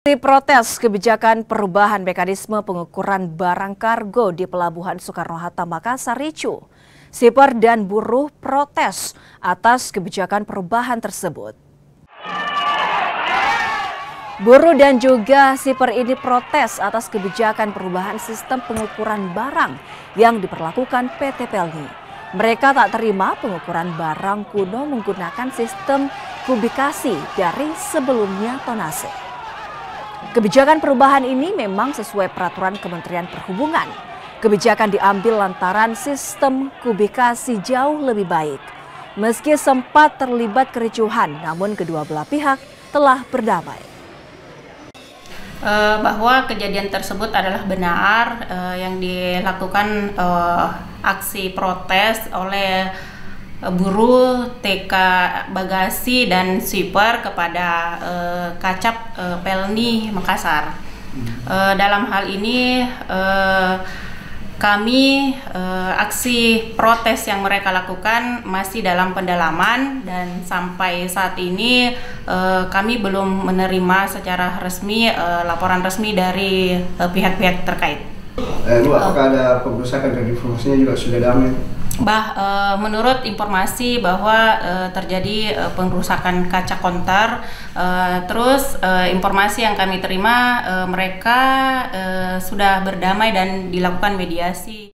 Protes kebijakan perubahan mekanisme pengukuran barang kargo di Pelabuhan Soekarno-Hatta, Makassar ricuh. Shipper dan buruh protes atas kebijakan perubahan tersebut. Buruh dan juga shipper ini protes atas kebijakan perubahan sistem pengukuran barang yang diperlakukan PT Pelni. Mereka tak terima pengukuran barang kuno menggunakan sistem kubikasi dari sebelumnya tonase. Kebijakan perubahan ini memang sesuai peraturan Kementerian Perhubungan. Kebijakan diambil lantaran sistem kubikasi jauh lebih baik. Meski sempat terlibat kericuhan, namun kedua belah pihak telah berdamai. Bahwa kejadian tersebut adalah benar, yang dilakukan aksi protes oleh buruh, TK Bagasi dan shipper kepada Kacap Pelni Makassar. Dalam hal ini kami aksi protes yang mereka lakukan masih dalam pendalaman dan sampai saat ini kami belum menerima secara resmi laporan resmi dari pihak-pihak terkait. Bu, apakah ada pengerusakan dan informasinya juga sudah damai? Menurut informasi bahwa terjadi pengerusakan kaca konter, terus informasi yang kami terima mereka sudah berdamai dan dilakukan mediasi.